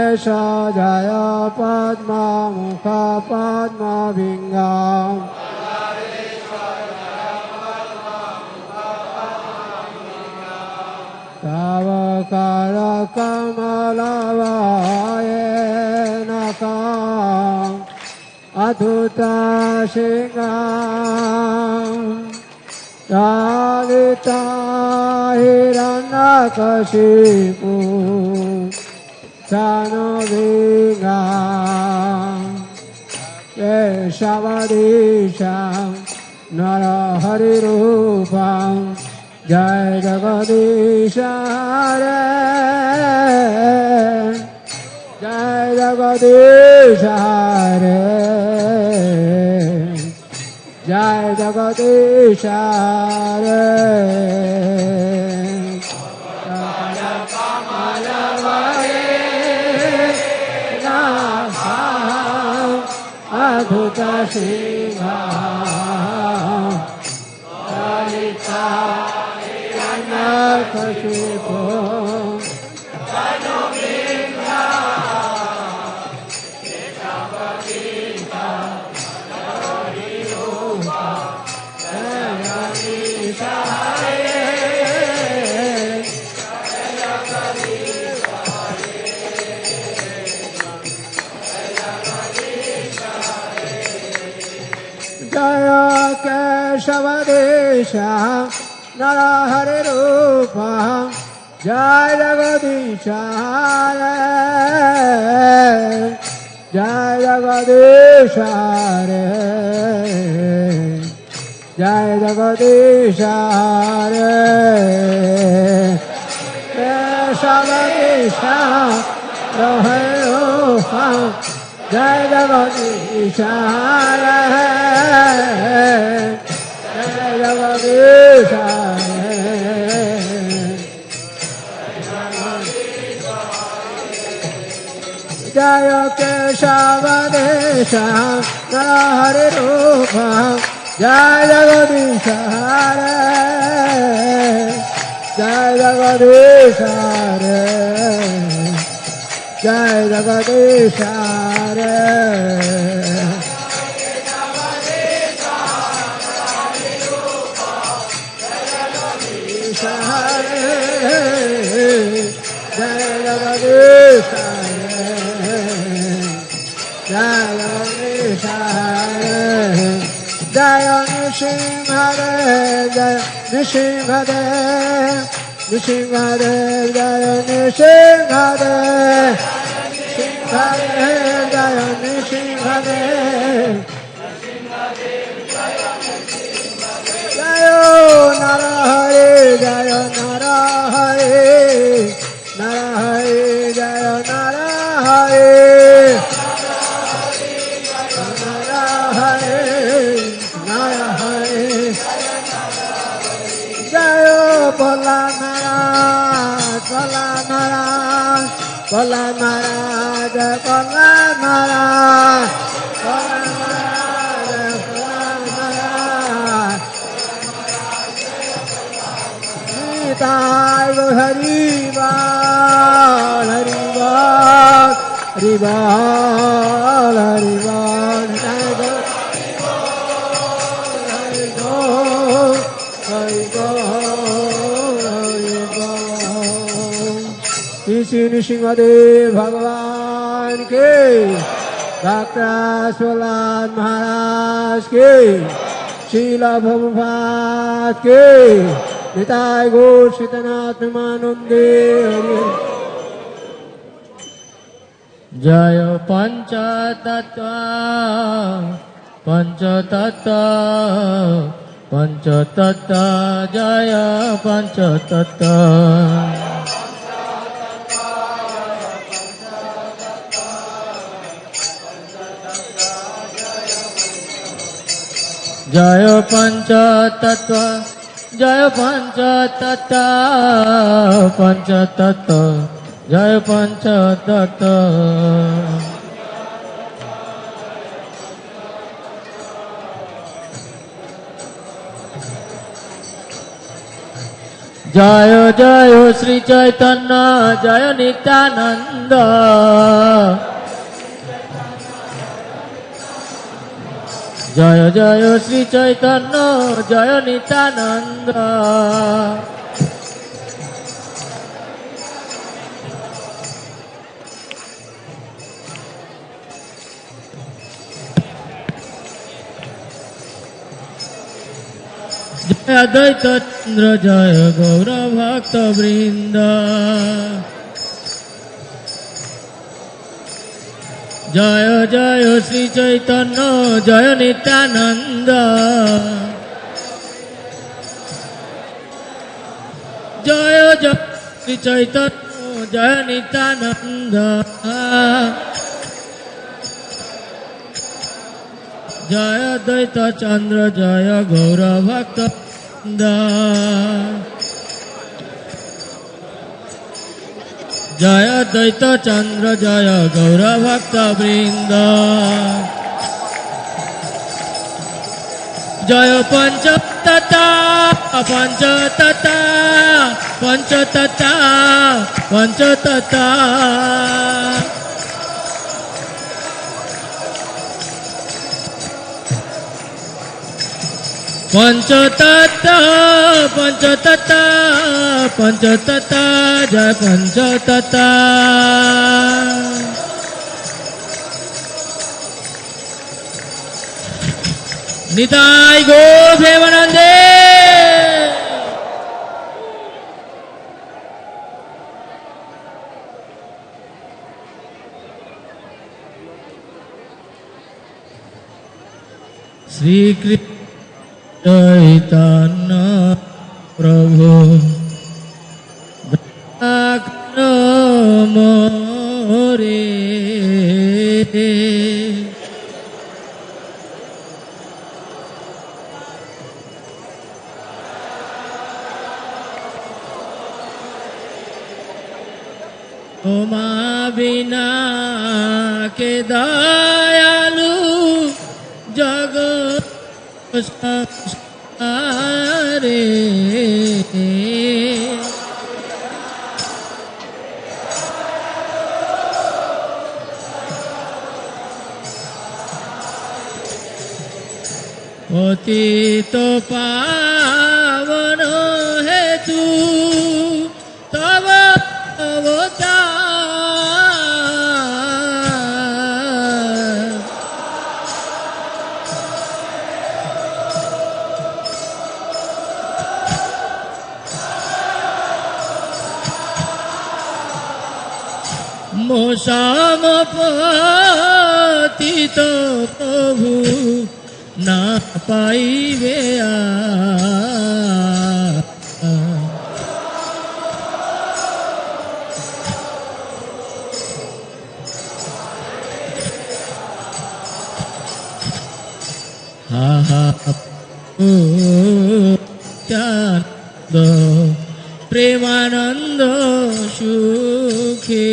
কেশ জয় পদ্ম মুখ পদ্ম বিঙ্গম তব কর কমল নকম অদ্ভুত সিংহম ললিতা হিরণ্যকশিপু তনুবিঙ্গম কেশবদীশম নরহরিরূপম জয় জগদীশ হরে জয় জগদীশ হরে জয় জগদীশ হরে অদ্ভুত সিংহ ললিতা কশিপু জয় কেশবদেশ নরহরি রূপ জয় জগদীশ হরে জয় জগদীশ হরে জয় জগদীশ হরে কেশবদেশ নরহরি রূপ জয় জগদীশ হরে জয় জগদীশ হরে জয় কেশবদেশ নরহরি রূপ জয় জগদীশ হরে জয় জগদীশ হরে জয় জগদীশ হরে জয় জগদীশ জয় জগদীশ জয় নৃসিংহদেব জয় নৃসিংহদেব নৃসিংহদেব জয় নৃসিংহদেব নৃসিংহদেব জয় নৃসিংহদেব জয় নরহরি জয় নরহরি নরহরি জয় নরহরি নরহরি নরহরি জয় ভোলা নারায়ণ ভোলা নারায়ণ ভোলা নারায়ণ ভোলা নারায়ণ ভোলা নারায়ণ ভোলা নারায়ণ তাই হরি বল হরি বল হরি বল হরি বল হরি বল হরি বল হরি বল শ্রী নৃসিংহদেব ভগবান কে डॉक्टर प्रहलाद महाराज के शील भवभात के निताय गौर शीतनाथ मानंदे जय पंचतत्व पंचतत्व पंचतत्व जय पंचतत्व जय पंचतत्व जय पंचतत्व पंचतत्व जय पंचतत्व জয় জয় শ্রী চৈতন্য জয় নিত্যানন্দ। জয় জয় শ্রী চৈতন্য জয় নিত্যানন্দ। জয় অদ্বৈত চন্দ্র জয় গৌর ভক্ত বৃন্দ। জয় জয় শ্রী চৈতন্য জয় নিত্যানন্দ। জয় জয় শ্রী চৈতন্য জয় নিত্যানন্দ। জয় অদ্বৈত চন্দ্র জয় গৌর ভক্ত বৃন্দ। জয় অদ্বৈত চন্দ্র জয় গৌর ভক্ত বৃন্দ। জয় পঞ্চতত্তা পঞ্চতত্তা পঞ্চতত্তা পঞ্চতত্তা। পঞ্চতত্তা পঞ্চতত্তা পঞ্চতত্তা জয় পঞ্চতত্তা। নিতাই গো প্রেমানন্দে। শ্রীকৃষ্ণ চৈতন্য প্রভু মোরে। তোমা বিনা কে দয়ালু জগৎ সংসারে। পতিত পাবন হেতু তব অবতার। মোসাম পতিত প্রভু না পাইবে হা হা চান্দ প্রেমানন্দ সুখে।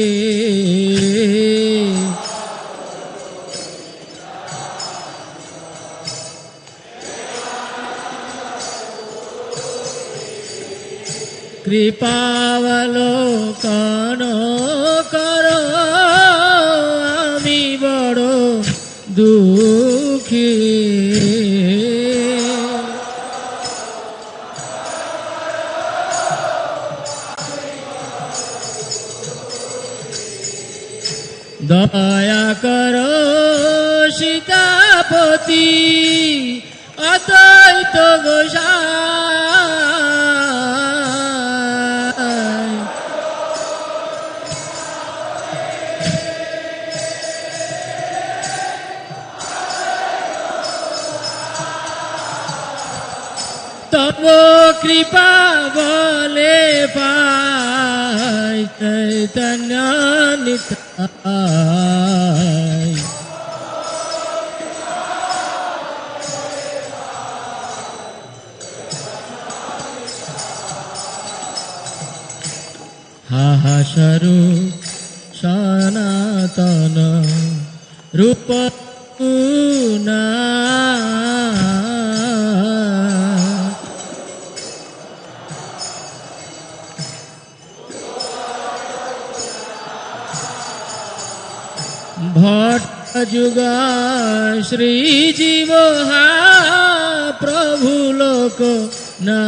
কৃপাবলোকন কর আমি বড় দুঃখী। দয়া কর সীতাপতি অদ্বৈত গোসাই। তব কৃপা বলে পাই চৈতন্য নিতাই। হা হা স্বরূপ সনাতন রূপ না भट्ट जुगा श्रीजीव हा प्रभु लोक ना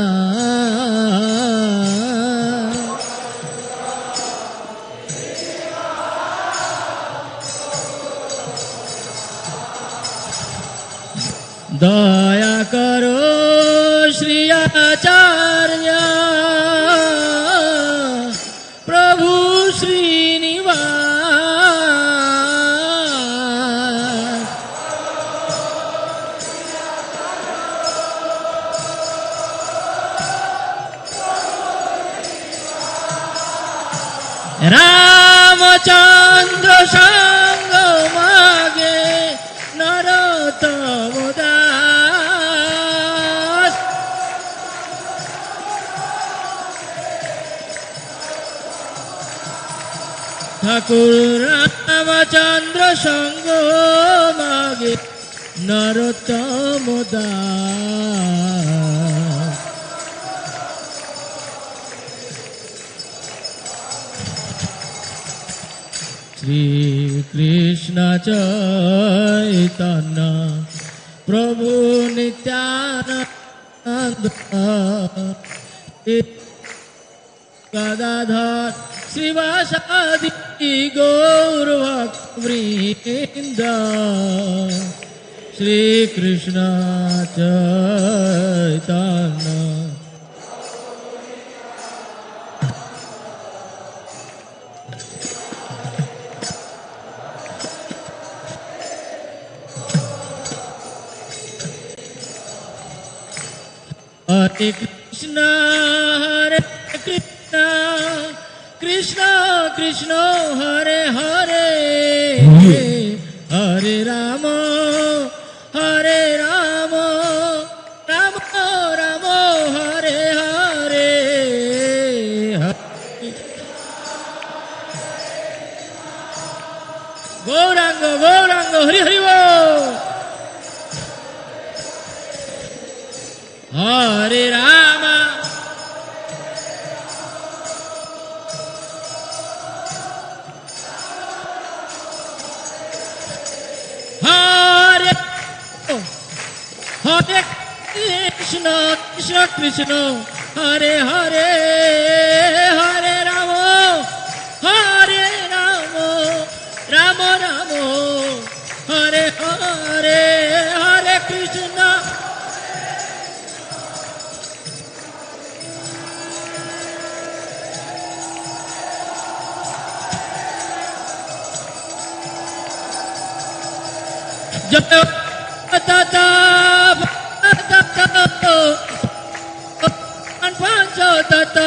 दया करो श्री आचार्य प्रभु श्रीनिवास रामचंद्र संग मागे नरोत्तम दास ठाकुर रामचंद्र संग मागे नरोत्तम दास श्री कृष्ण चैतन्य प्रभु नित्यानंद गदाधर श्रीवासादि गौरभक्तवृंद श्री कृष्ण चैतन्य हरे कृष्ण कृष्ण कृष्ण हरे हरे हरे राम राम राम हरे हरे गौरांग गौरांग हरि हरि बोल हरे राम हरे हरे कृष्ण कृष्ण कृष्ण हरे हरे हरे राम राम राम हरे हरे हरे कृष्ण जब पंचो तत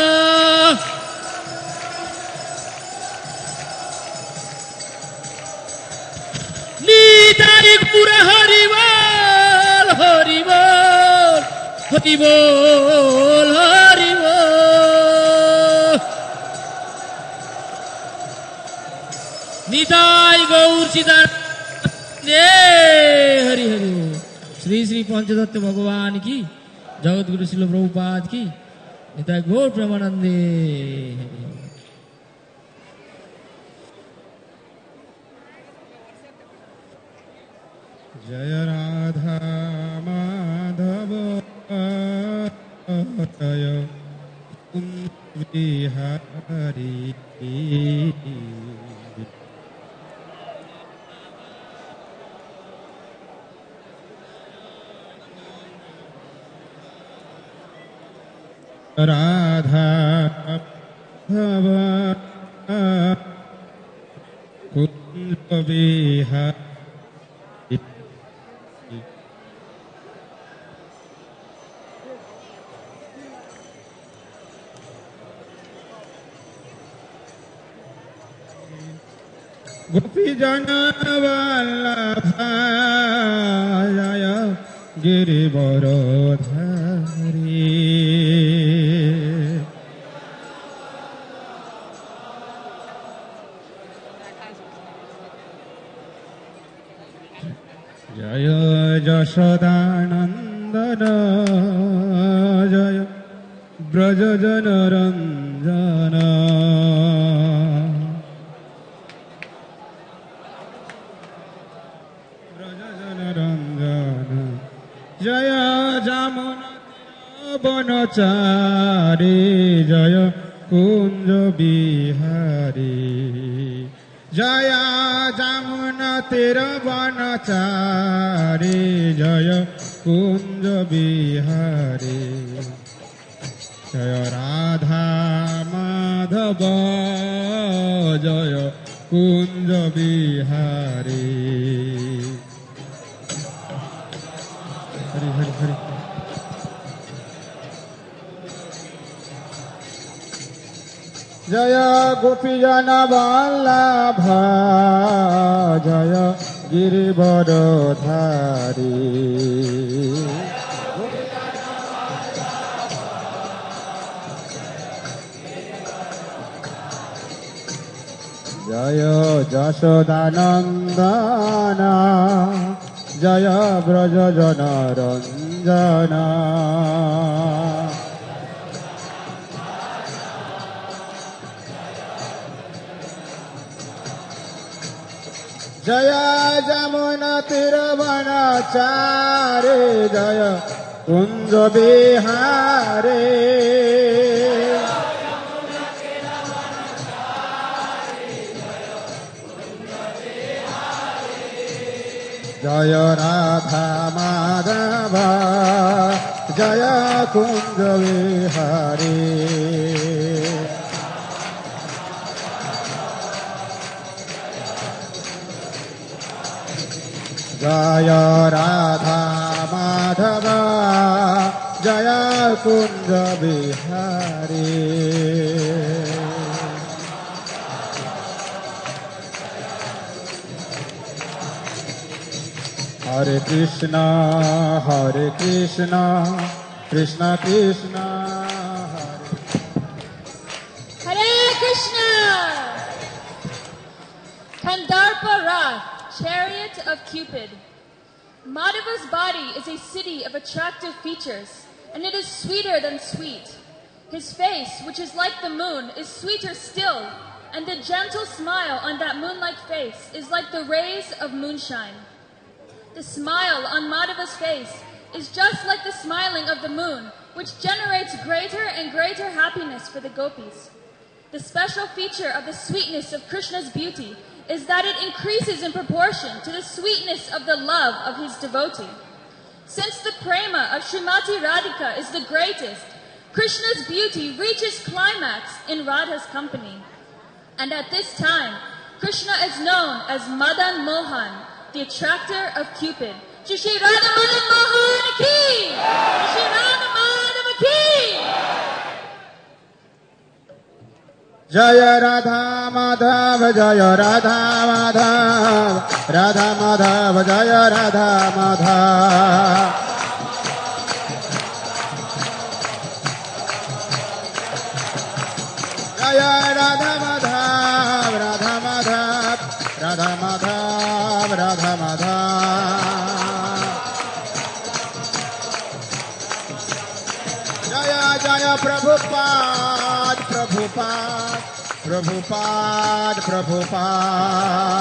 नीतारी गुर हरि बोल हरि बोल हरि बोल हरि बोल नीताई गौर सीता हरि हरि श्री श्री पंचदत्त भगवान की जगत गुरु शिल प्रभुपाद की निताय गौर प्रेमानंदे जय राधा माधव जय कुंज बिहारी राधा भव कुंज बिहारी गोपी जन वल्लभ जय गिरिवरधारी जय यशोदानंदन जय ब्रज जनरंजन বনচারী জয় কুঞ্জ বিহারী জয় যমুনা তীর বনচারী জয় কুঞ্জ বিহারী জয় রাধা মাধব জয় কুঞ্জ বিহারী হরি হরি হরি জয় গোপীজন বল্লভ জয় গিরিবরধারী জয় যশোদানন্দন জয় ব্রজ জনরঞ্জন জয় যমুনা তীর বনচারী জয় কুঞ্জ বিহারী জয় রাধা মাধব জয় কুঞ্জ বিহারী জয় রাধা মাধব জয় কুঞ্জ বিহারী হরে Krishna Krishna Krishna Hare Krishna! Kandarpa Rath, chariot of Cupid. Madhava's body is a city of attractive features, and it is sweeter than sweet. His face, which is like the moon, is sweeter still, and the gentle smile on that moon-like face is like the rays of moonshine. The smile on Madhava's face is just like the smiling of the moon, which generates greater and greater happiness for the gopis. The special feature of the sweetness of Krishna's beauty is that it increases in proportion to the sweetness of the love of his devotee. Since the prema of Srimati Radhika is the greatest, Krishna's beauty reaches climax in Radha's company. And at this time, Krishna is known as Madan Mohan, the attractor of Cupid. Shri Shri Radha Madan Mohan ki! Shri Radha Madhava ki! জয় রাধা মাধব জয় রাধা মাধব রাধা মাধব জয় রাধা মাধব জয় রাধা মাধব রাধা মাধব রাধা মাধব রাধা মাধব জয় জয় প্রভুপাদ প্রভুপাদ প্রভুপাদ প্রভুপাদ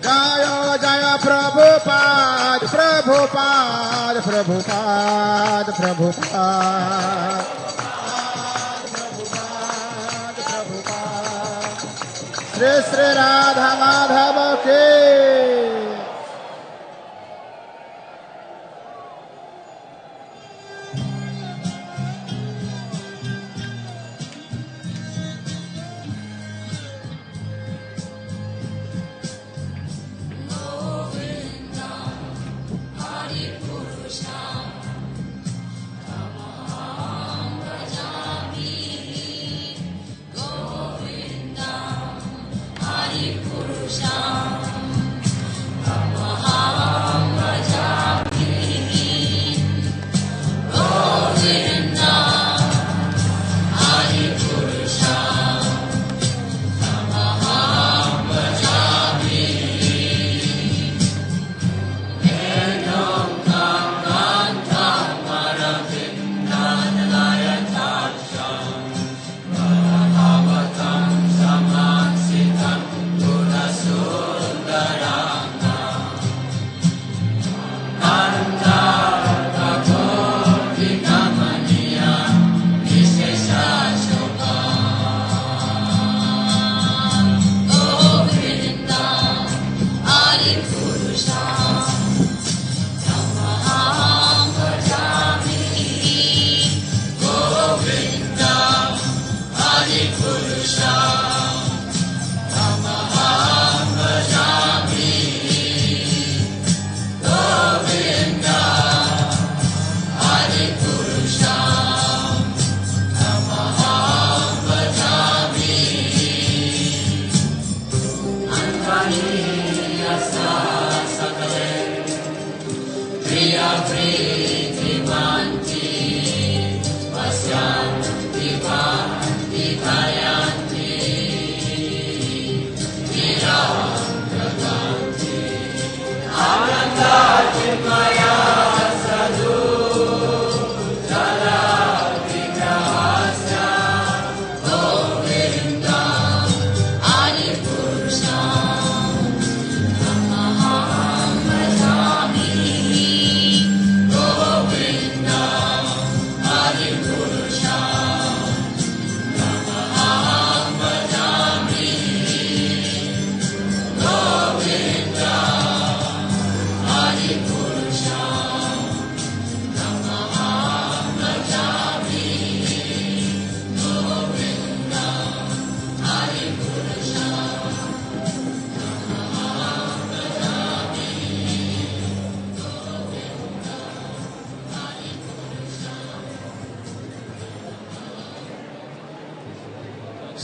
জয় জয় প্রভুপাদ প্রভুপাদ প্রভুপাদ প্রভুপাদ শ্রী শ্রী রাধা মাধব কে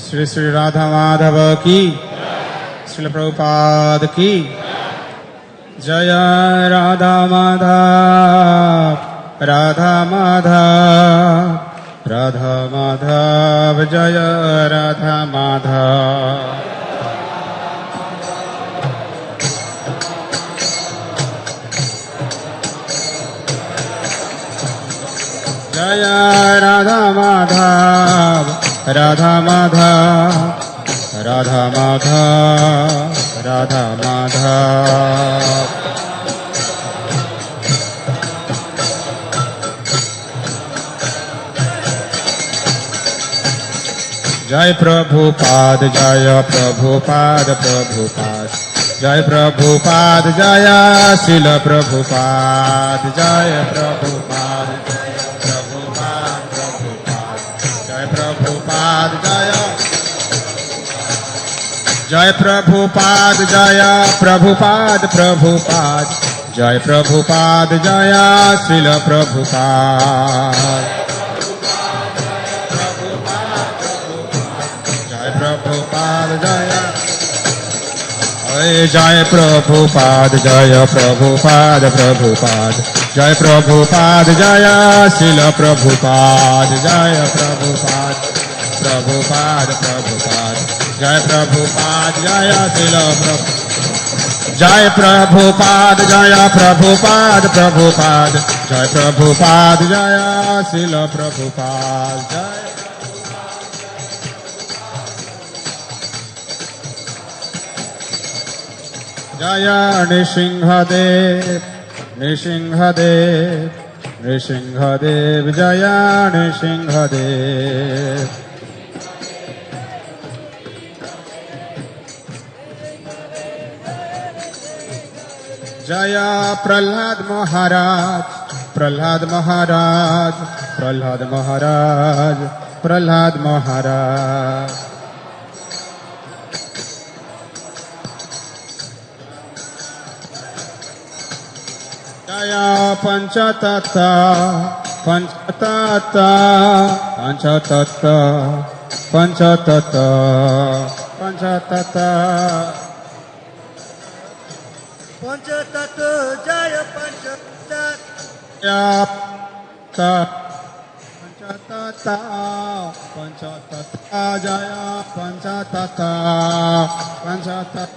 श्री श्री राधा माधव की, श्रील प्रभुपाद की जय। राधा माधव, राधा माधव, राधा माधव, जय राधा माधव। जय राधा माधव, राधा माधव, राधा माधव, राधा माधव। जय प्रभुपाद, जय प्रभुपाद, प्रभुपाद, जय प्रभुपाद, जय श्रील प्रभुपाद, जय प्रभुपाद, प्रभुपाद, प्रभुपाद, जय प्रभुपाद, जय प्रभुपाद, जय प्रभुपाद, प्रभुपाद, जय प्रभुपाद, जय श्रील प्रभुपाद, प्रभुपाद, जय प्रभुपाद, जय प्रभुपाद, प्रभुपाद, जय प्रभुपाद, जय श्रील प्रभुपाद, जय प्रभुपाद, प्रभुपाद, प्रभुपाद, जय प्रभुपाद, जय श्रील प्रभुपाद, जय प्रभुपाद, जय प्रभुपाद, प्रभुपाद, जय प्रभुपाद, जय श्रील प्रभुपाद, जय जय नृसिंहदेव, नृसिंहदेव, नृसिंहदेव, जय नृसिंहदेव। जय प्रहलाद महाराज, प्रहलाद महाराज, प्रहलाद महाराज, प्रहलाद महाराज। जय पंचतत्व, पंचतत्व, पंचतत्व, पंचतत्व, पंचतत्व, पंचतत्व, जय पंचतत्व, पंचतत्व, पंचतत्व, जय पंचतत्व, पंचतत्व,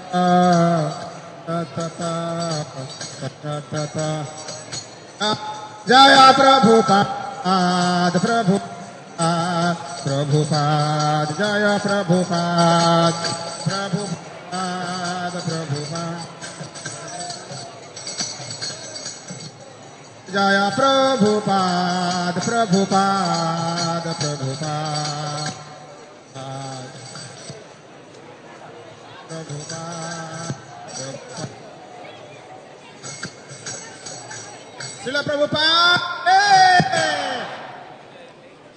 जय प्रभुपाद, प्रभुपाद, प्रभुपाद, जय प्रभुपाद, प्रभुपाद, प्रभुपाद, जय प्रभुपाद, प्रभुपाद, प्रभुपाद, प्रभुपाद, श्रील प्रभुपाद।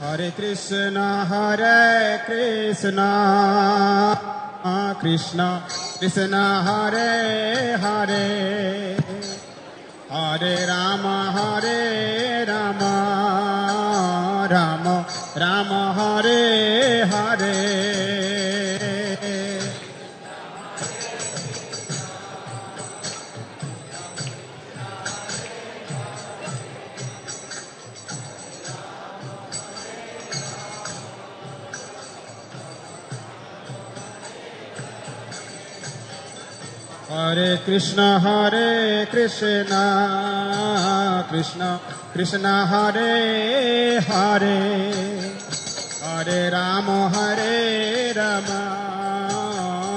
हरे कृष्ण, कृष्ण कृष्ण हरे हरे, हरे Ram, Ram Ram, Hare Hare. Hare Krishna Krishna Krishna Hare Hare Hare Rama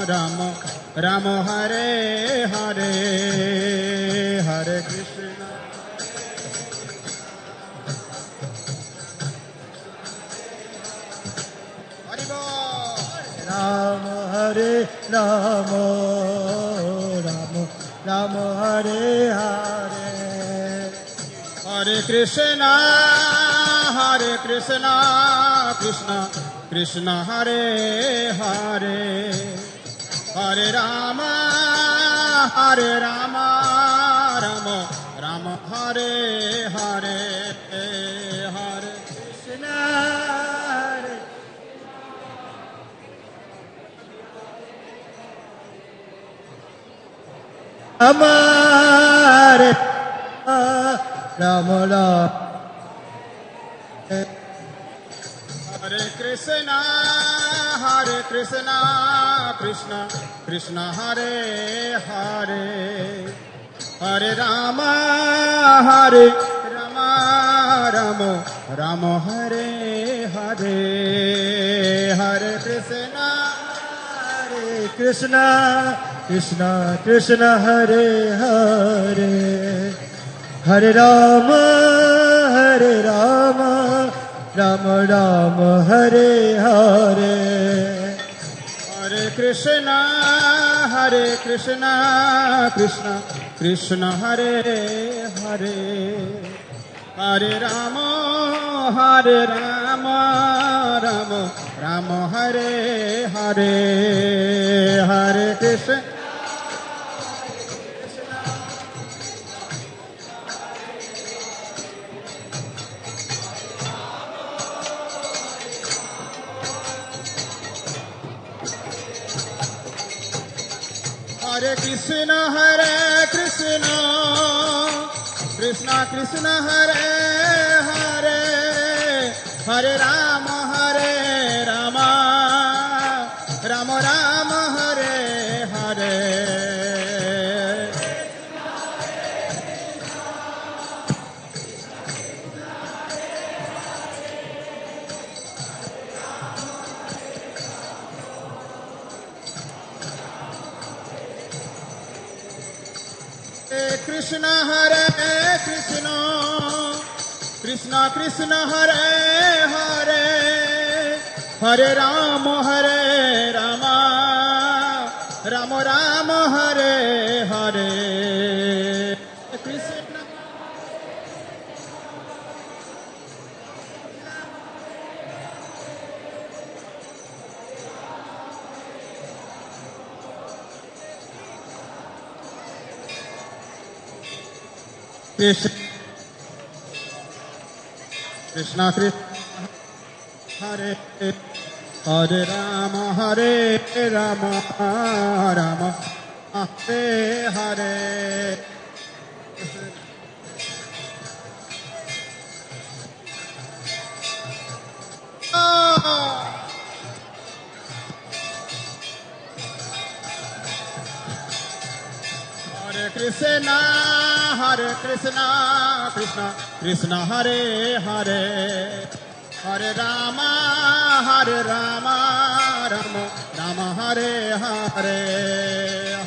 Rama Rama Hare Hare Hare Krishna Hare Bol Ram Hare Ram Ram Ram Hare Hare Hare Krishna Krishna Krishna Hare Hare Hare Rama Rama Rama Hare Hare Hare Krishna Hare Amare Ram Ram Hare Krishna Krishna Krishna Hare Hare Hare Rama Rama Rama Hare Hare Hare Krishna Krishna Krishna Krishna Hare Hare Hare Rama Rama Rama Hare Hare Hare Krishna Krishna Krishna Hare Hare Hare Rama Rama Hare Hare Hare Krishna Hare Krishna Krishna Krishna Hare Hare Hare Rama Rama Rama Hare Hare Krishna Krishna Krishna Hare Hare Hare Rama Rama Rama Hare Hare Krishna Krishna Hare Hare Rama Rama Hare Hare Hare Krishna Krishna Krishna Hare Hare Hare Rama Rama Rama Hare Hare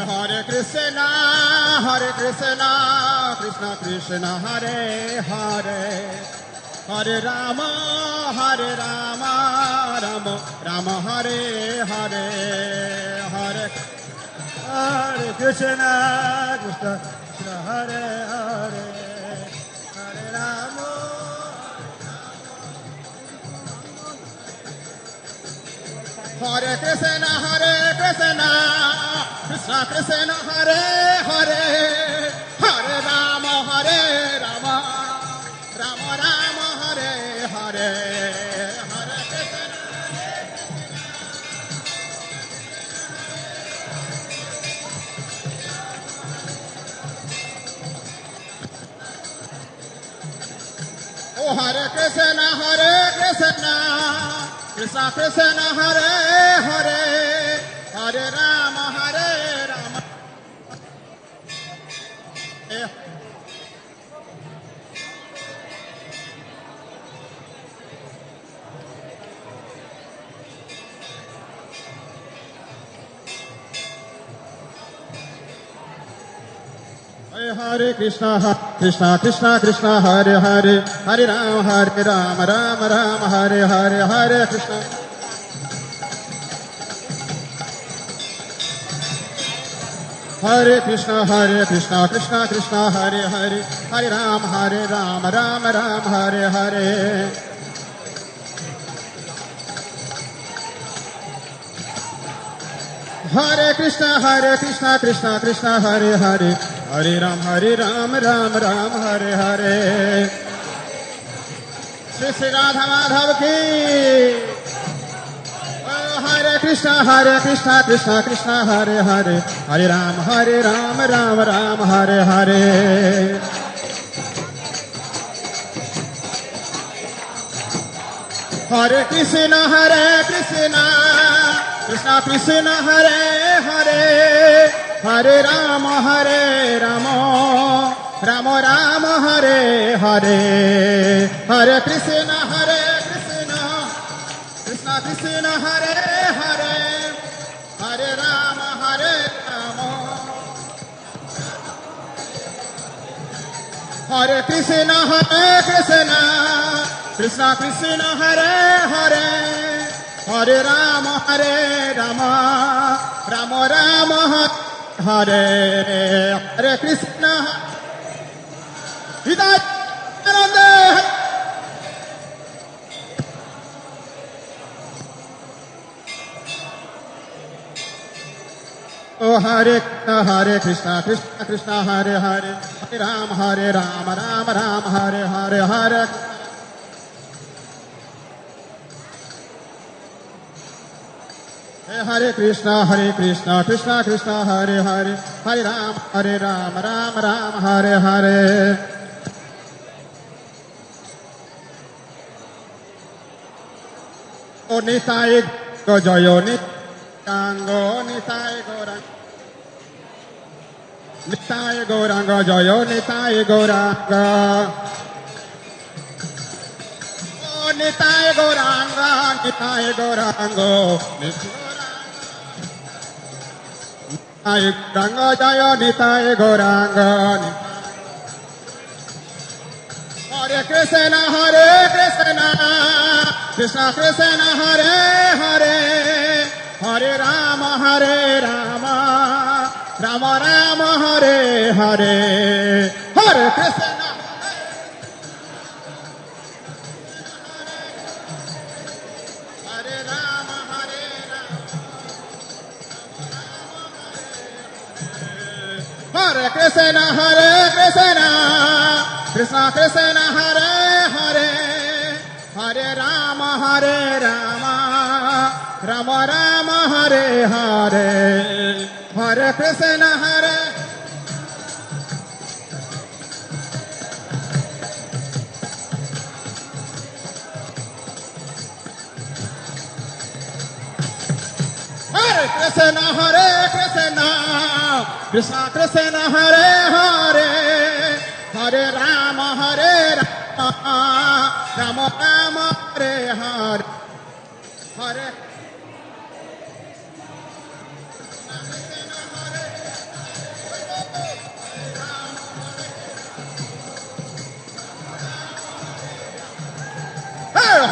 Hare Krishna Hare Krishna Krishna Krishna Hare Hare Hare Rama Rama Hare Hare Hare Hare Krishna Krishna Krishna Hare Hare Hare Rama Hare Krishna Krishna Krishna Hare Hare Hare Rama Rama Hare Hare Hare Krishna Oh, Hare Krishna, Krishna Krishna, Hare Hare, Hare Rama, Hare Rama. Hare Krishna, Krishna Krishna, Krishna Hare Hare, Hare Rama, Rama Rama, Hare Hare, Hare Krishna. Hare Krishna, Krishna Krishna, Hare Hare, Hare Rama, Rama Rama, Hare Hare. Hare Krishna, Krishna Krishna, Hare Hare, Hare Rama, Rama Rama, Hare Hare. Shri Radha Madhav ki. Oh, Hare Krishna, Krishna Krishna, Hare Hare, Hare Rama, Rama Rama, Hare Hare. Hare Krishna, Krishna Krishna, Hare Hare, Hare Rama, Rama Rama, Hare Hare. Hare Krishna, Krishna Krishna, Hare Hare, Hare Rama, Hare Krishna, Krishna Krishna, Hare Hare, Hare Rama, Rama Rama, Hare Hare Krishna. Hidayat Ananda. Oh, Hare Krishna, Krishna Krishna, Hare Hare, Hare Rama, Rama Rama, Hare Hare, Hare. Hare Krishna, Krishna Krishna, Hare Hare, Hare Rama, Rama Rama, Hare Hare. O Nitai Go Joyo Nitango, Nitai Gorang. Nitai Goranga Joyo, Nitai Goranga. Oh, Nitai Goranga, Nitai Gorango. Nitai Goranga Joyo, Nitai Goranga. Hare Krishna, Krishna Krishna, Hare Hare, Hare Rama, Rama Rama, Hare Hare. Hare Krishna, Hare Rama, Hare Krishna, Krishna Krishna, Hare Hare, Hare Rama, Rama Rama, Hare Hare. Hare Krishna, Hare Krishna, Krishna Krishna, Hare Hare, Hare Rama, Rama Rama, Hare Hare. Hare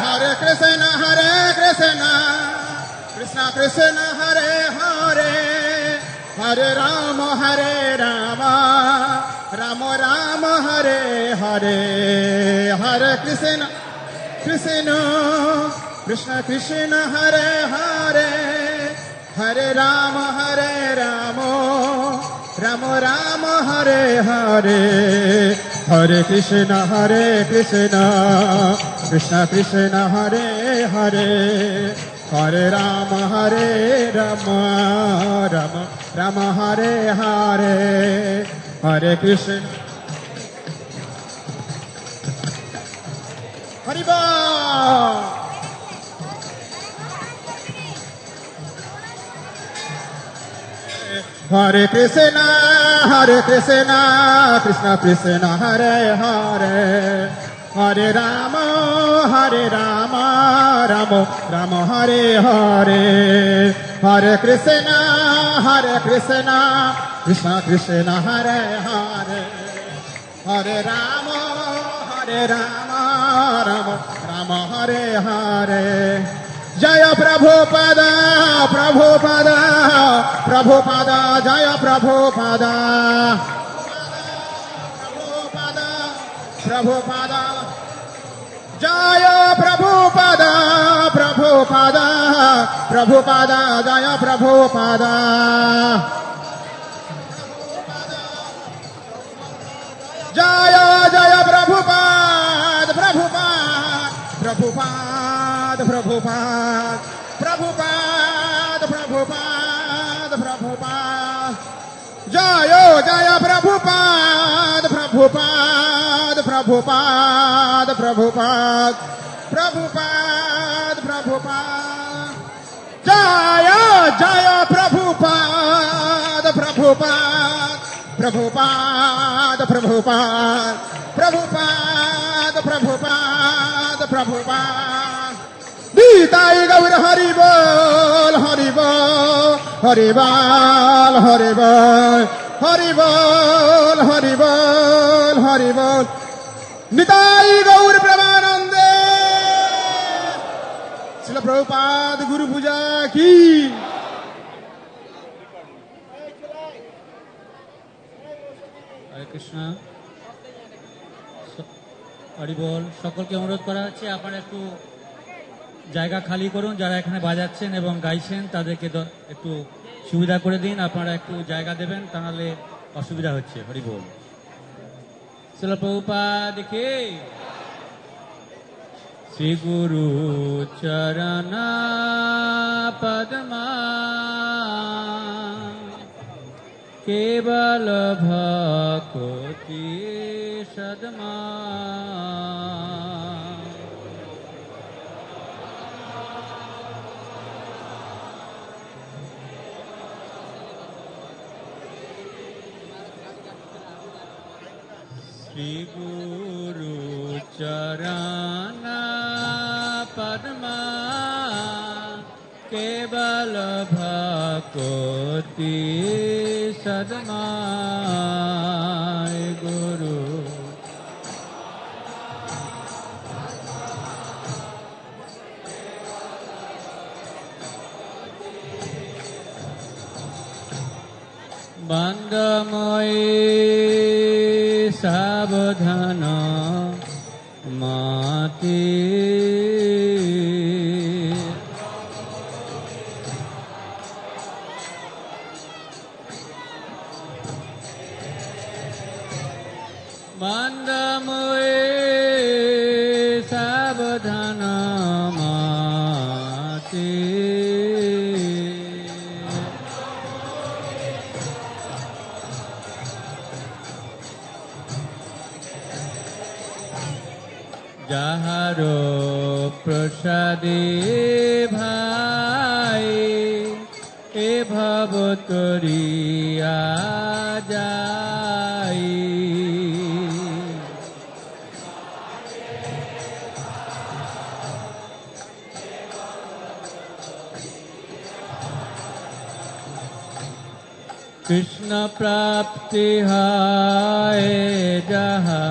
Hare Krishna, Krishna Krishna, Hare Hare, Hare Rama, Rama Rama, Hare Hare. Hare Krishna, Krishna Krishna, Hare Hare, Hare Rama, Rama Rama, Hare Hare. Hare Krishna, Krishna Krishna, Hare Hare, Hare Rama, Rama Rama, Hare Hare. Hare Krishna, হরিবল হরে কৃষ্ণ কৃষ্ণ কৃষ্ণ হরে হরে হরে রাম রাম রাম হরে হরে হরে কৃষ্ণ কৃষ্ণ কৃষ্ণ হরে হরে হরে রাম রাম রাম হরে হরে জয় প্রভুপদ প্রভুপদ প্রভুপদ জয় প্রভুপদ প্রভুপদ প্রভুপদ জয় প্রভুপদ প্রভুপদ প্রভুপদ জয় প্রভুপদ জয় জয় প্রভুপাদ প্রভুপাদ প্রভুপাদ প্রভুপাদ প্রভুপাদ প্রভুপাদ প্রভুপাদ জয় জয় প্রভুপাদ প্রভুপাদ প্রভুপাদ প্রভুপাদ প্রভুপাদ প্রভুপাদ জয় জয় প্রভুপাদ প্রভুপাদ প্রভুপাদ প্রভুপাদ প্রভুপাদ প্রভুপাদ প্রভুপাদ গীতাই গৌর হরিবল হরিবল হরিবল হরিবল হরিবল হরিবল হরিবল নিতাই গৌর প্রেমানন্দে শিল প্রভুপাদ গুরু পূজা কি হরে কৃষ্ণ হরিবল সকলকে অনুরোধ করা হচ্ছে আপনারা একটু জায়গা খালি করুন যারা এখানে বাজাচ্ছেন এবং গাইছেন তাদেরকে একটু সুবিধা করে দিন আপনারা একটু জায়গা দেবেন তাহলে অসুবিধা হচ্ছে হরিবল শিল প্রভুপাদ কি শ্রী গুরু চরণ পদ্মা केवल भक्ति सदमा श्री गुरु चरण पद्मा केवल भक्ति सदमाय गुरु बंदमयी सावधान माती बंदमयी सावधान माती যাহারো প্রসাদে ভাই এ ভব তরিয়া যাই কৃষ্ণ প্রাপ্তি হয় যাহা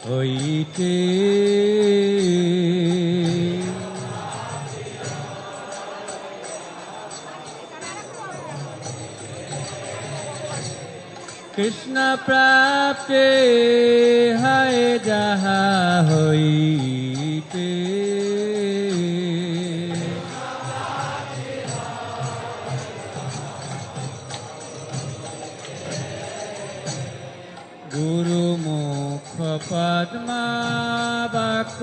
হইতে কৃষ্ণ প্রাপ্তি হয় যাহা হইতে গুরু মুখ পদ্মা বাক্য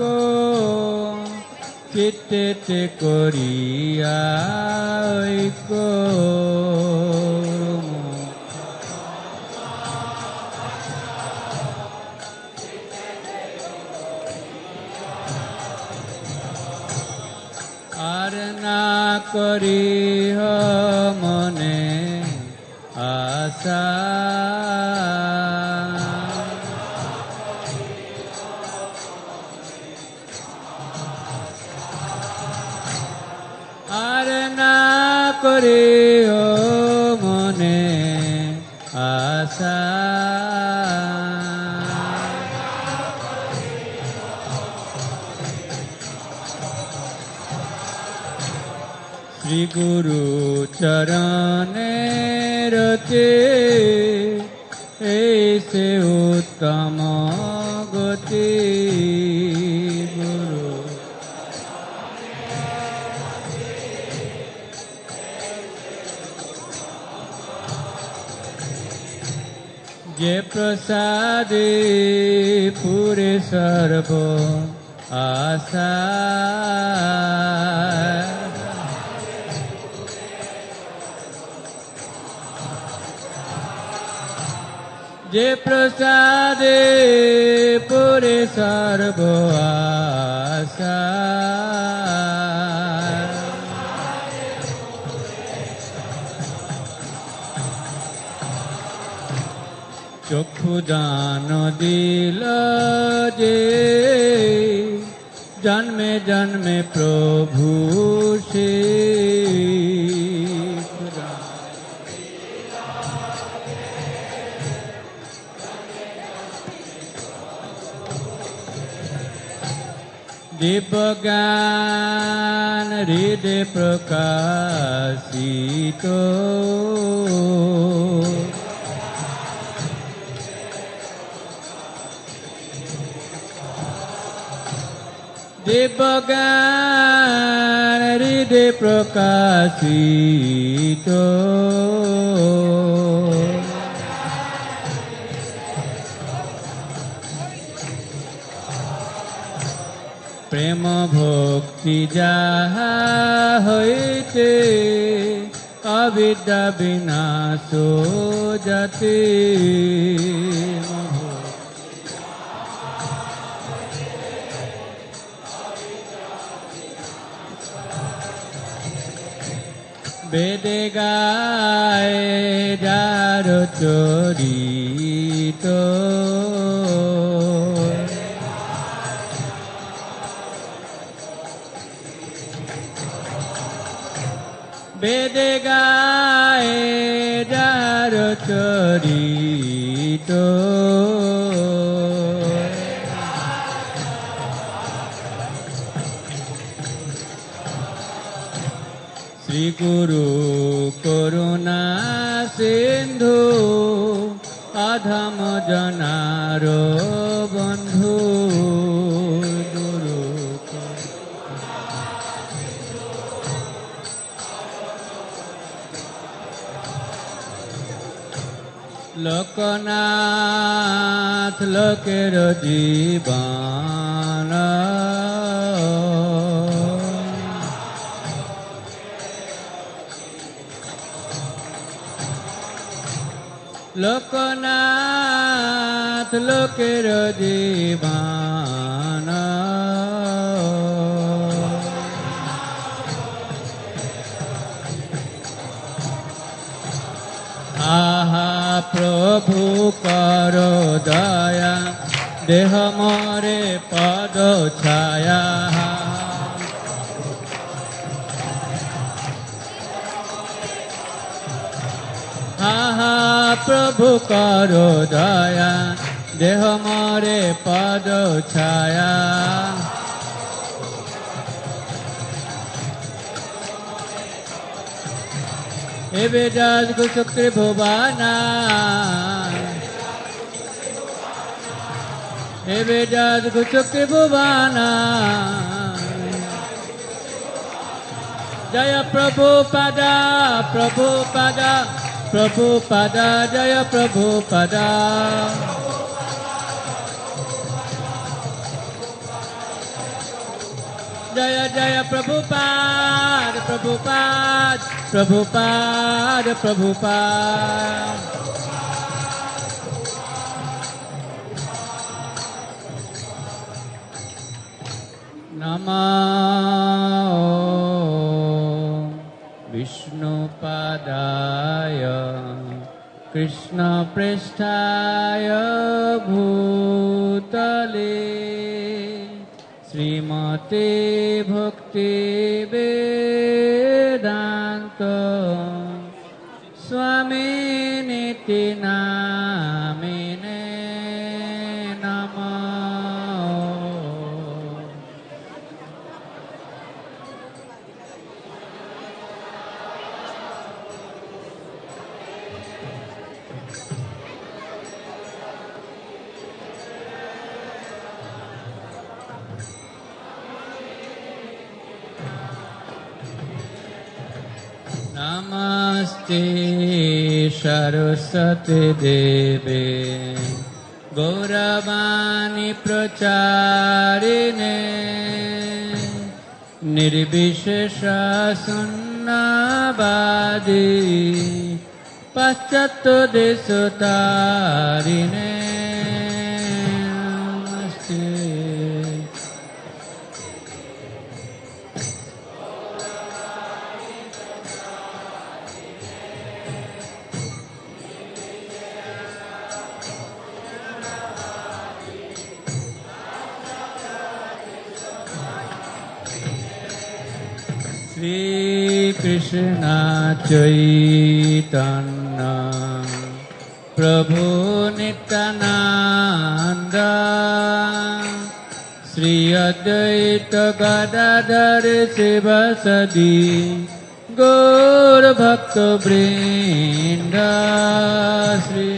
চিত্তে করিয়া ঐক্য আর না করিহ মনে আশা, আর না করিহ মনে আশা। শ্রী গুরু চরণে রচে এই সে উত্তম গতি, গুরু যে প্রসাদে পুরে সর্ব আশা, যে প্রসাদে পুরে সর্ব আশা। চক্ষু দান দিল যে জন্মে জন্মে প্রভু সে, দিব্যজ্ঞান হৃদে প্রকাশিত, দিব্যজ্ঞান হৃদে প্রকাশিত, প্রেম ভক্তি যাহা হইতে অবিদ্যা বিনাশ জাতি, বেদে গায় যার চরিত, বেদে গায় যার চরিত, শ্রী গুরু করুণা সিন্ধু অধম জনার বন্ধু, গুরু লোকনাথ লোকের জীবন, লোকনাথ লোকের জীবন, আহা প্রভু কর দয়া দেহ মরে পদ ছায়া, আহা প্রভু কর দয়া দেহ মরে পদ ছায়া, এবে যাজ গুশক্তি ভুবানা, এবে যাজ গুশক্তি ভুবানা, জয় প্রভু পদা, প্রভু পদা, প্রভু পদা, জয় প্রভু পদা, জয় জয় প্রভুপাদ, প্রভুপাদ, প্রভুপাদ, প্রভুপাদ। নমঃ विष्णुपादाय कृष्णपृष्ठाय भूतले श्रीमते भक्तिवेदान्त स्वामिनिति नामिने नमः। नमस्ते सरस्वती देवे गौरवाणी प्रचारिणे निर्विशेष शून्यवादी पाश्चात्य देशतारिणे नमस्ते। श्री कृष्ण चैतन्य प्रभु नित्यानंद श्री अद्वैत गदाधर शिवासादि गौर भक्त वृंद। श्री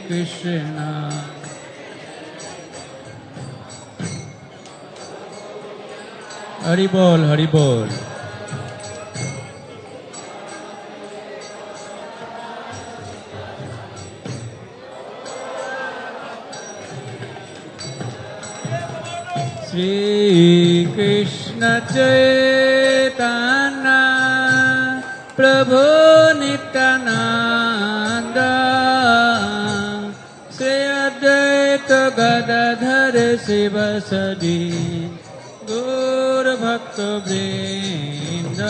कृष्ण हरि बोल हरि बोल। श्री कृष्ण चैतन्य प्रभु नित्यानंद श्री अद्वैत गदाधर शिवासादि गौर भक्त वृंद।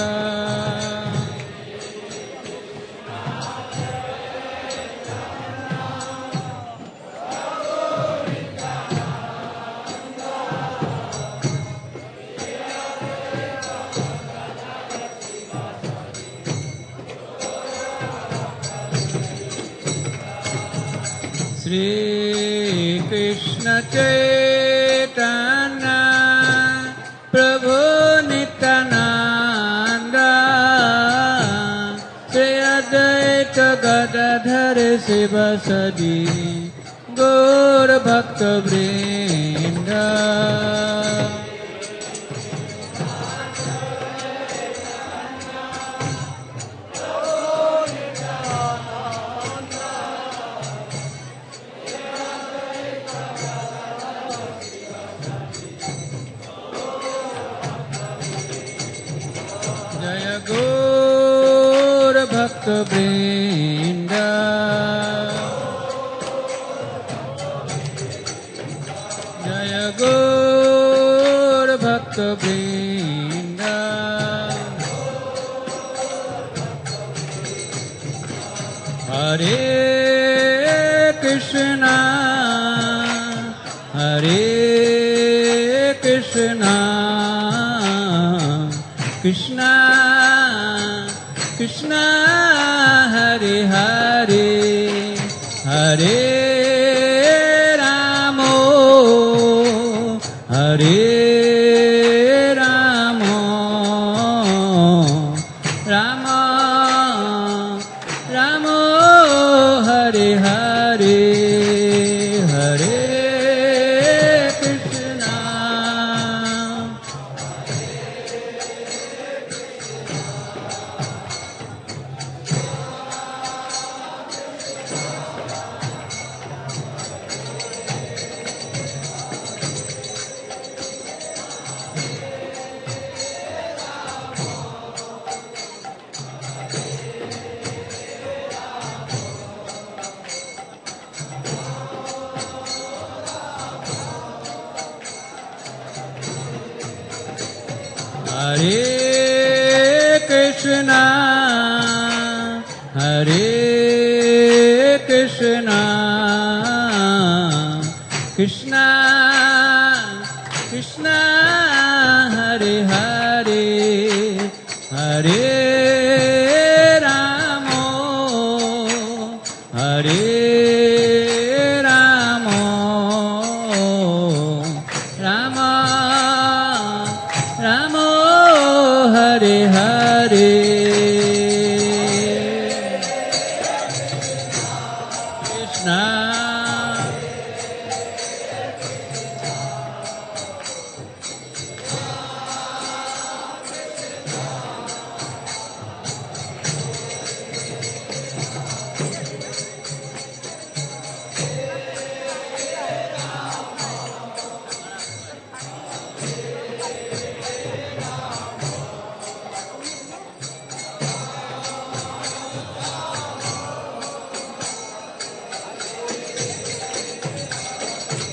श्री कृष्ण चैतन्य प्रभु नित्यानंद श्री अद्वैत गदाधर शिवासादि गौर भक्त वृंद। जय गौर भक्त वृंद। जय गौर भक्त वृंद। हरे कृष्णा कृष्णा कृष्णा हरे हरे हरे रामो राम रामो हरे हरे हरे कृष्णा। हरे Krishna Krishna, Hare Krishna, Krishna Krishna, Hare Hare, Hare Ramo, Hare Ramo, Rama Ramo, Hare Hare. Krishna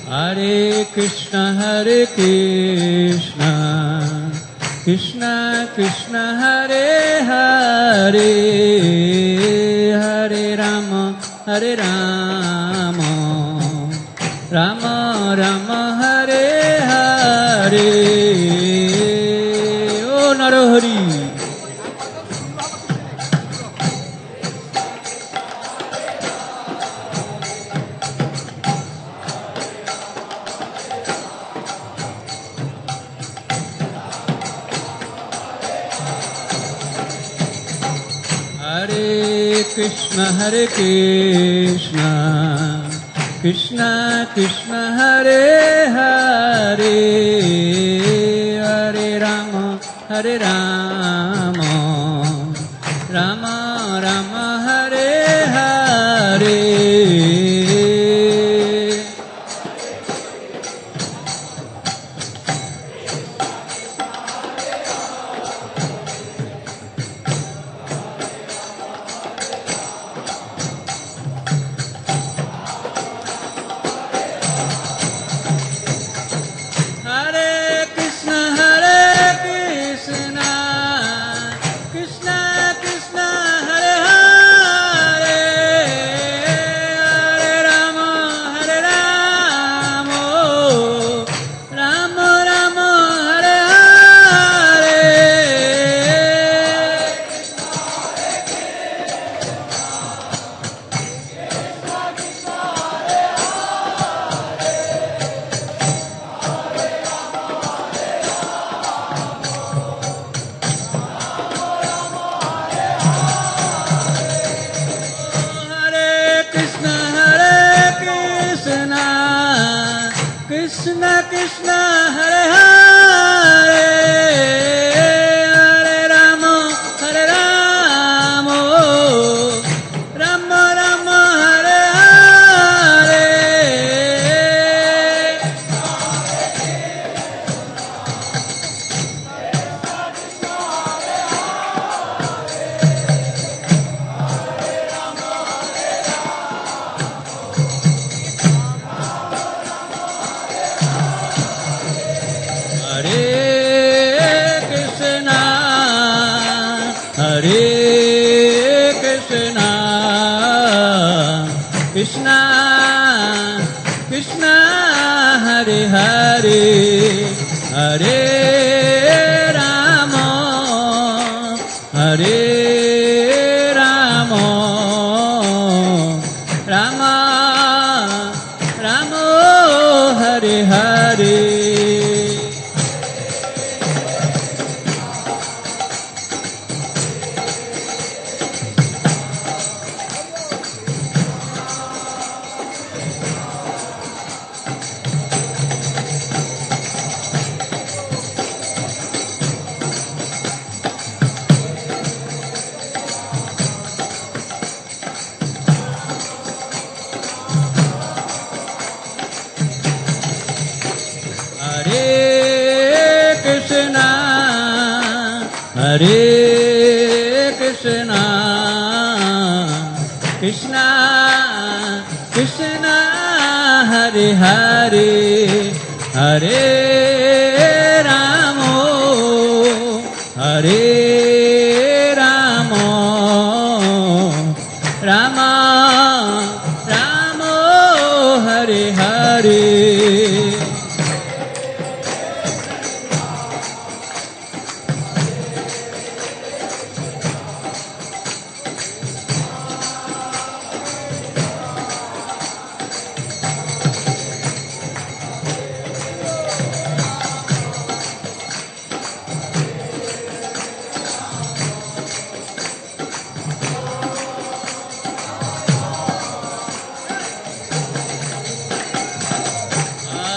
Hare Krishna, Hare Krishna, Krishna Krishna, Hare Hare, Hare Rama, Hare Rama, Rama Rama, Hare Hare. Oh Narahari. Hare Krishna, Hare Krishna, Krishna Krishna, Hare Hare, Hare Rama, Hare Rama, Rama Rama, Hare Hare. Hare Krishna, Hare Krishna, Krishna Krishna, Hare Hare, Hare Rama, Hare Rama, Rama Rama, Hare Hare. Hare Krishna, Hare Krishna, Krishna Krishna, Hare Hare, Hare Rama, Hare Rama, Rama Rama, Hare Hare. Hare Krishna, Hare Krishna, Krishna Krishna, Hare Hare, Hare Rama, Hare Rama, Rama Rama, Hare Hare. Hare Krishna, Hare Krishna, Krishna Krishna, Hare Hare, Hare Rama, Hare Rama,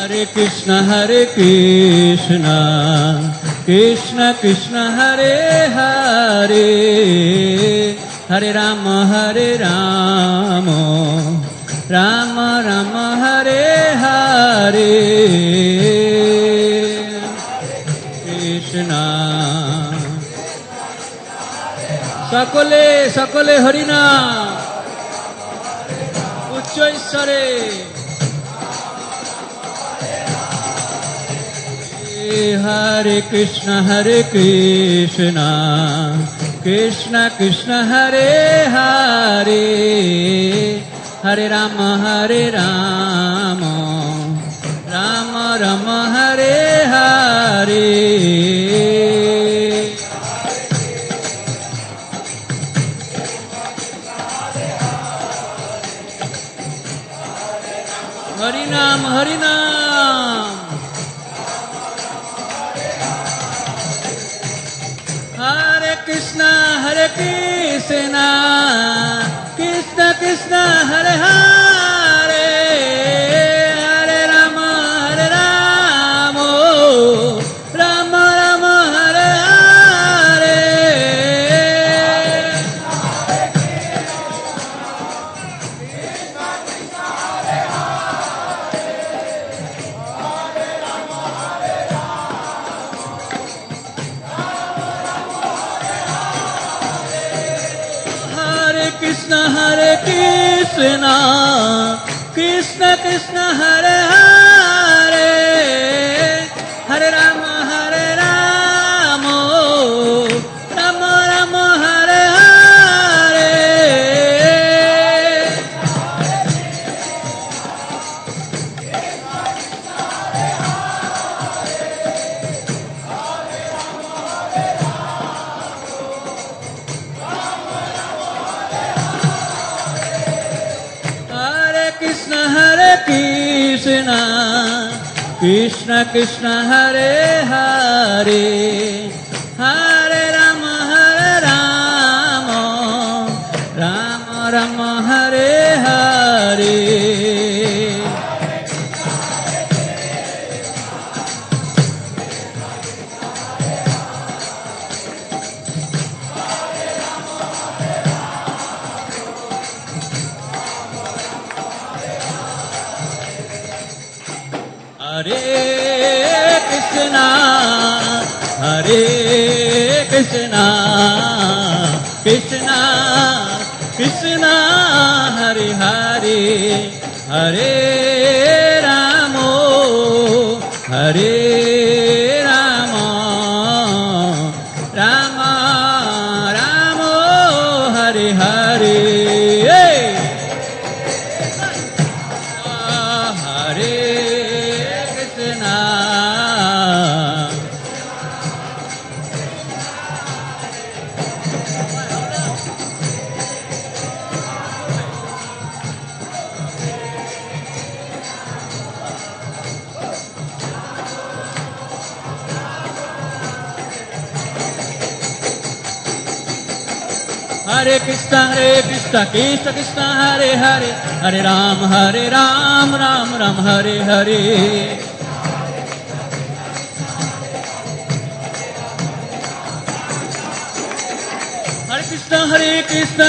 Hare Krishna Krishna Krishna Hare Hare Hare Rama Rama Rama Hare Hare Krishna সকলে হরিনাম উচ্চ ঈশ্বরে Hare Krishna Krishna Krishna Hare Hare Hare Rama Rama Rama Hare Hare Harinam Harinam Hare Krishna Krishna Krishna Hare Hare Hare Rama Rama Rama Hare Hare Krishna Krishna Krishna Hare Hare Hare Rama Rama Rama Hare Hare Krishna Krishna Hare Hare Hare Rama Rama Rama Hare Hare Hare Krishna Krishna Krishna Hare Hare Hare Rama Rama Rama Hare Hare Hare Krishna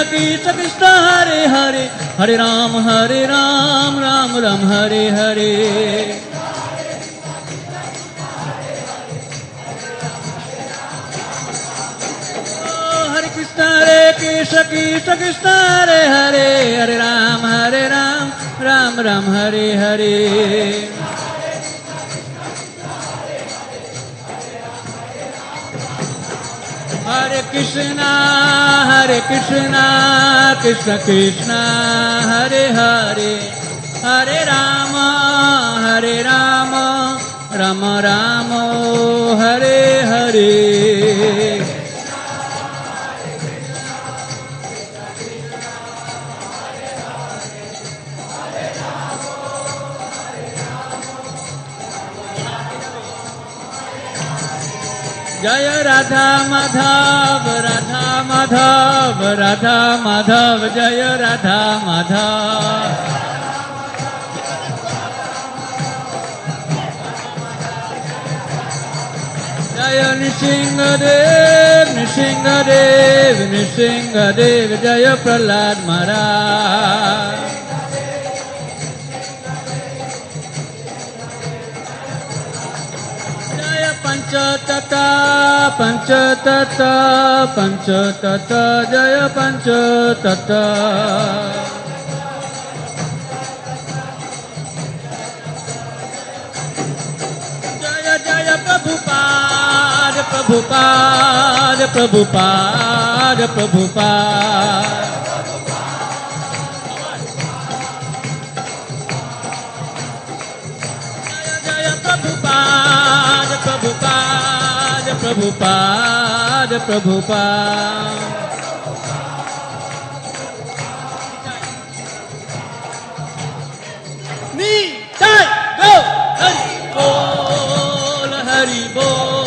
Krishna Krishna Hare Hare Hare Ram Ram Ram Hare Hare Hare Krishna Krishna Krishna Hare Hare Hare Ram Ram Ram Hare Hare Krishna Krishna Hare Hare Hare Ram Ram Ram Hare Hare Hare Krishna Krishna Krishna Hare Hare Hare Rama Rama Rama Hare Hare Jaya Radha Madhav Radha Madhav Radha Madhav Jaya Radha Madhav Jaya Nrsimhadev, Nrsimhadev, Nrsimhadev, Jaya Prahlad Maharaj. Jaya Panchatata, Panchatata, Panchatata, Jaya Panchatata. Jaya Jaya Prabhupada, Prabhupada, Prabhupada, Prabhupada. Jaya Prabhupada, Prabhupada, Prabhupada, Prabhupada. Nitai go, Hari Bol, Hari Bol,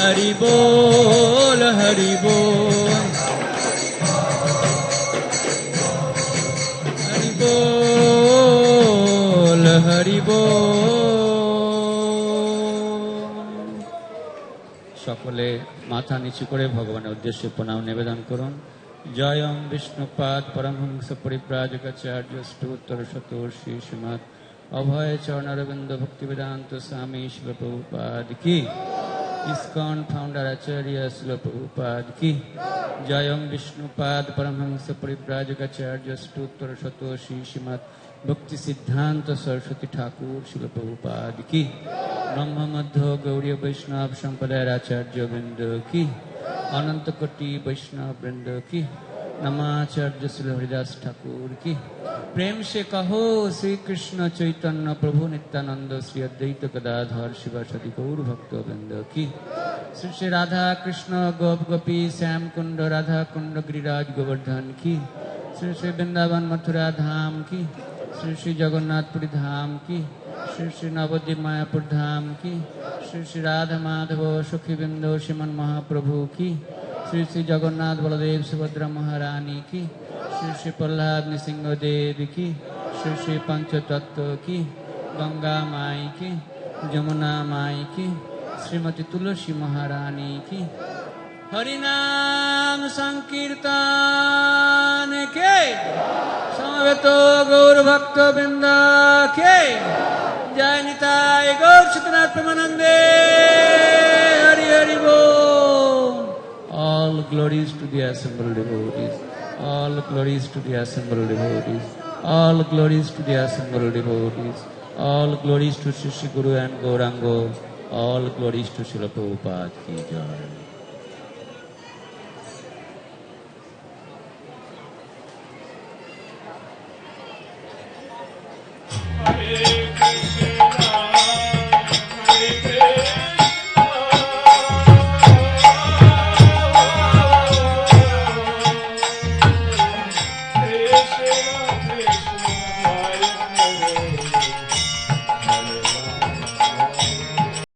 Hari Bol, Hari Bol, Hari Bol. সকলে মাথা নিচু করে ভগবানের উদ্দেশ্যে প্রণাম নিবেদন করুন। জয়ং বিষ্ণুপাদ পরমহংস পরিব্রাজকাচার্য স্তোত্তর শতর্ষি শ্রীমৎ অভয় চরণারবিন্দ ভক্তিবেদান্ত স্বামী শিল প্রভুপাদ কি। ইসকন ফাউন্ডার আচার্য শিল প্রভুপাদ কি। জয়ং বিষ্ণুপাদ পরমহংস পরিব্রাজকাচার্য স্তোত্তর শতর্ষি শ্রীমৎ ভক্তি সিদ্ধান্ত সরস্বতী ঠাকুর শিল প্রভুপাদ কি। ব্রহ্ম মধ্য গৌরী বৈষ্ণব সম্প্রদায়ের আচার্য বৃন্দ কি। অনন্ত কোটি বৈষ্ণব বৃন্দ কি। नमाचार्य श्री हरिदास ठाकुर की। प्रेम से कहो श्री कृष्ण चैतन्य प्रभु नित्यानंद श्री अद्वैत गदाधर शिवासदि गौर भक्त वृंद की। श्री श्री राधा कृष्ण गोप गोपी श्याम कुंड राधा कुंड गिरिराज गोवर्धन की। श्री श्री वृंदावन मथुरा धाम की। श्री श्री जगन्नाथपुरी धाम की। श्री श्री नवद्वीप मायापुर धाम की। श्री श्री राधा माधव सुखी बिंदु श्रीमन महाप्रभु की। श्री श्री जगन्नाथ बलदेव सुभद्रा महारानी की। श्री श्री प्रहलाद नृसिंह देव की। श्री श्री पंचतत्व की। गंगा माई की। जमुना माई की। श्रीमती तुलसी महारानी की। हरिनाम संकीर्तन के समवेतो गौर भक्त वृंद के। जय निताय गौर सतनाथ प्रेमानंदे हरि हरि बोल। All glories to the assembled devotees. All glories to the assembled devotees. All glories to the assembled devotees. All glories to Shri Guru and Gaurango. All glories to Srila Prabhupada ki jai.